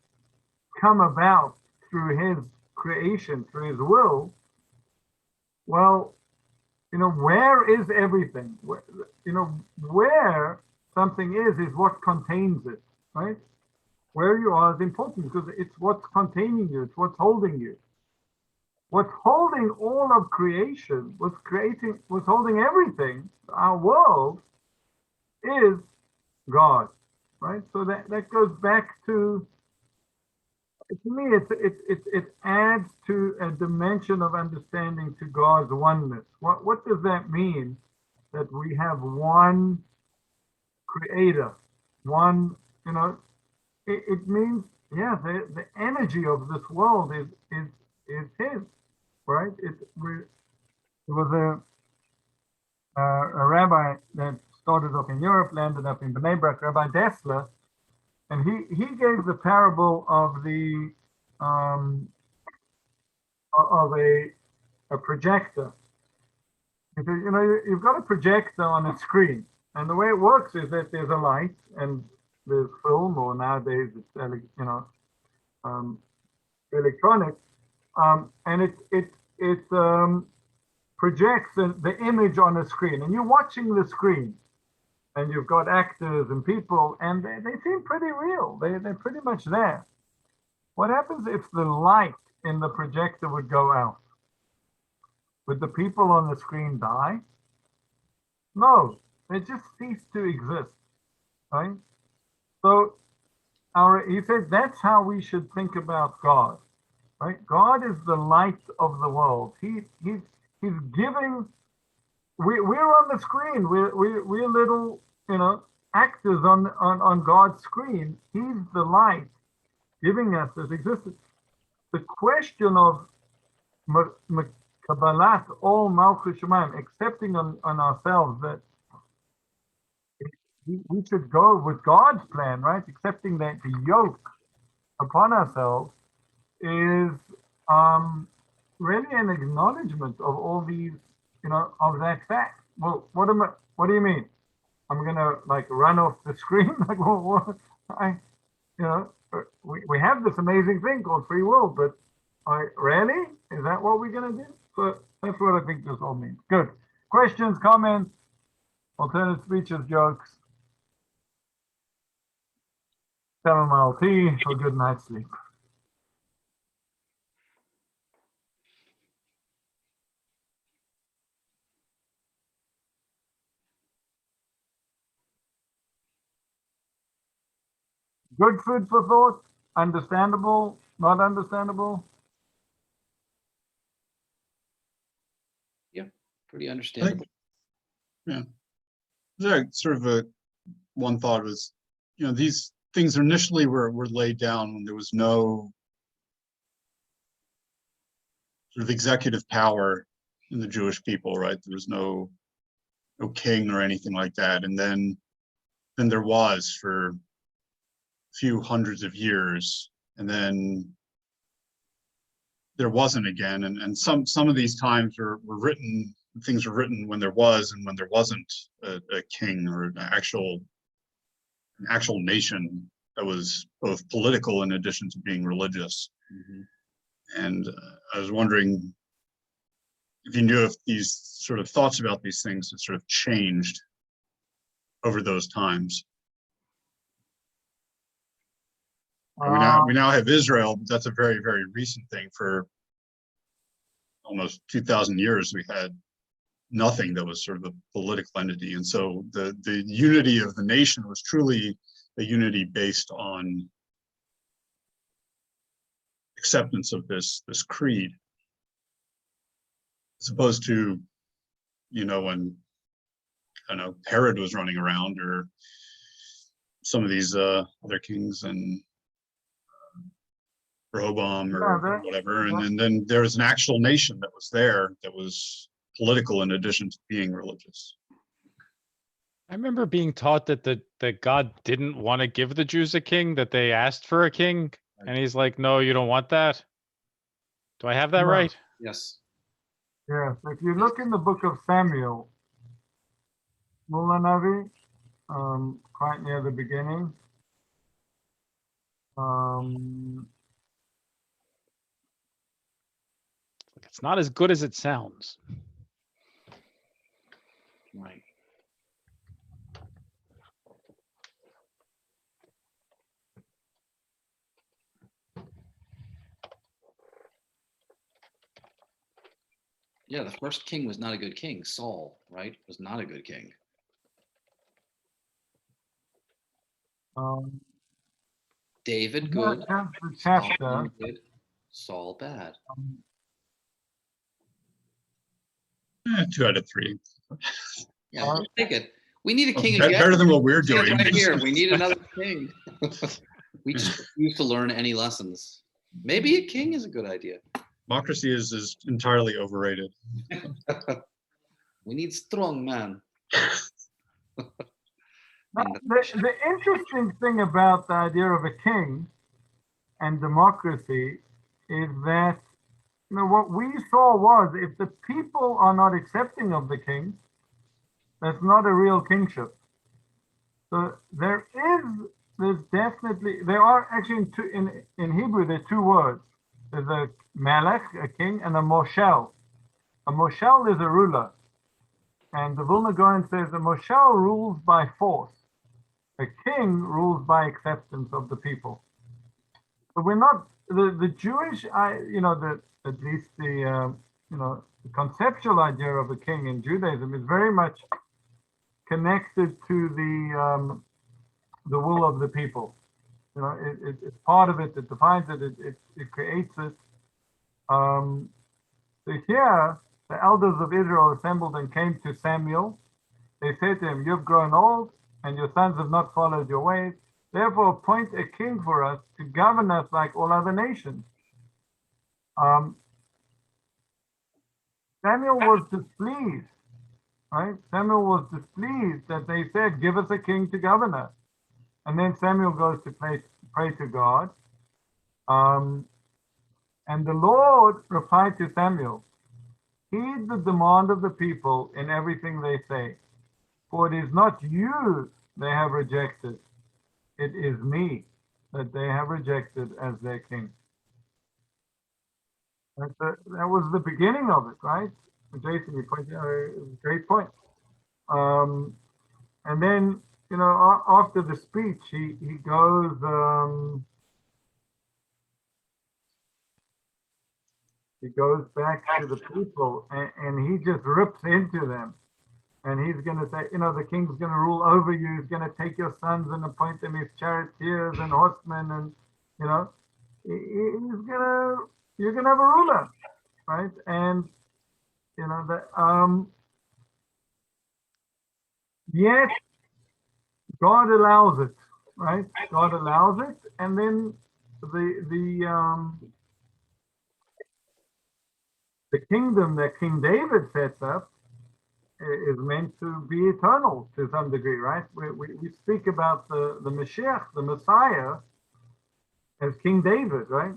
come about through his creation, through his will. Well, where is everything? Where something is what contains it, right? Where you are is important because it's what's containing you, it's what's holding you. What's holding all of creation, what's holding everything, our world, is God, right? So that goes back to me, it adds to a dimension of understanding to God's oneness. What does that mean? That we have one creator, one, it means, yeah, the energy of this world is his, right? It was a rabbi that started off in Europe, landed up in Bnei Brak, Rabbi Dessler, and he gave the parable of the of a projector. He said, you've got a projector on a screen, and the way it works is that there's a light and there's film, or nowadays it's electronic, and it projects the image on a screen, and you're watching the screen, and you've got actors and people, and they seem pretty real. They're pretty much there. What happens if the light in the projector would go out? Would the people on the screen die? No, they just cease to exist, right? So he said that's how we should think about God, right? God is the light of the world. He's giving. We're on the screen. We're little, actors on God's screen. He's the light giving us this existence. The question of Kabalat, all Malchot Shemi'im, accepting on ourselves that we should go with God's plan, right? Accepting that the yoke upon ourselves is really an acknowledgement of all these, of that fact. Well, what do you mean? I'm gonna like run off the screen? Like, well, we have this amazing thing called free will, but really? Is that what we're gonna do? So that's what I think this all means. Good. Questions, comments, alternate speeches, jokes. 7-mile tea for a good night's sleep. Good food for thought, understandable, not understandable.
Yeah, pretty understandable.
Yeah. Sort of one thought was, these things initially were laid down when there was no sort of executive power in the Jewish people, right? There was no king or anything like that. And then there was for a few hundreds of years, and then there wasn't again. And some of these times were written, things were written when there was and when there wasn't a king or an actual nation that was both political in addition to being religious. Mm-hmm. And I was wondering if you knew if these sort of thoughts about these things had sort of changed over those times. We now have Israel, but that's a very, very recent thing. For almost 2,000 years, we had nothing that was sort of a political entity. And so the unity of the nation was truly a unity based on acceptance of this creed, as opposed to, when Herod was running around, or some of these other kings, and Rehoboam or whatever, and then there was an actual nation that was there that was political in addition to being religious.
I remember being taught that God didn't want to give the Jews a king, that they asked for a king, and he's like, "No, you don't want that." Do I have that
No.
right?
Yes.
Yes, if you look in the book of Samuel, Mullah Navi, quite near the beginning.
It's not as good as it sounds.
Right. Yeah, the first king was not a good king. Saul, right, was not a good king. David, good.
That's the chapter.
Solomon, good. Saul, bad.
2 out of 3.
Yeah, we'll take it. We need a king
Better
again.
than what we're
See it
doing.
right here. We need another king. We just refuse to learn any lessons. Maybe a king is a good idea.
Democracy is entirely overrated.
We need strong man.
Now, the interesting thing about the idea of a king and democracy is that, what we saw was if the people are not accepting of the king, that's not a real kingship. So there are actually in Hebrew, there are 2 words. There's a melech, a king, and a moshel. A moshel is a ruler. And the Vilna Gaon says a moshel rules by force. A king rules by acceptance of the people. But we're not, the Jewish, at least the conceptual idea of a king in Judaism is very much connected to the will of the people. It's part of it, it defines it, it creates it. So here, the elders of Israel assembled and came to Samuel. They said to him, "You've grown old, and your sons have not followed your ways. Therefore, appoint a king for us to govern us like all other nations." Samuel was displeased, right? Samuel was displeased that they said, "Give us a king to govern us." And then Samuel goes to pray to God. And the Lord replied to Samuel, "Heed the demand of the people in everything they say, for it is not you they have rejected, it is me that they have rejected as their king." That was the beginning of it, right? Jason, you pointed out a great point. And then, after the speech, he goes, back to the people and he just rips into them. And he's going to say, the king's going to rule over you. He's going to take your sons and appoint them as charioteers and horsemen. And, you're going to have a ruler, right? And, yet God allows it, right? God allows it. And then the kingdom that King David sets up is meant to be eternal to some degree, right? We speak about the Mashiach, the Messiah, as King David, right?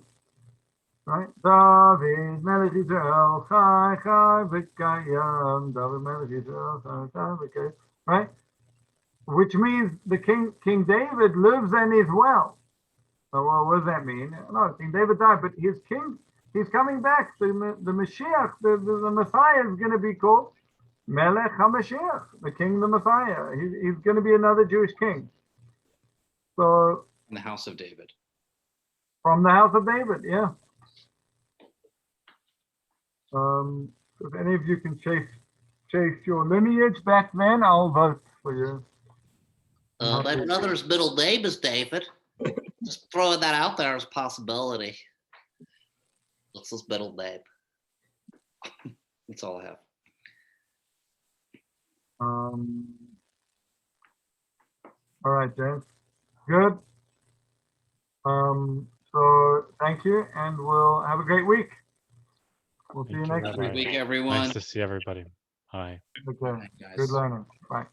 Right? David Melech Yisrael, Chai Chai V'Kayam, David Melech Yisrael, Chai Chai V'Kayam, right? Which means the King David lives and is well. So what does that mean? No, King David died, but his king, he's coming back. The Mashiach, the Messiah is going to be called Melech HaMashiach, the King, the Messiah. He's going to be another Jewish king. So
In the house of David.
From the house of David, yeah. If any of you can chase your lineage back then, I'll vote for you.
My brother's middle name is David. Just throwing that out there as a possibility. That's his middle name.
That's all I have.
All right, James. Good. So thank you, and we'll have a great week. We'll see you
Thank you,
next
Rabbi.
Good
week.
week, everyone.
Nice to see everybody. Bye.
Okay.
Good night, guys.
Good learning. Bye.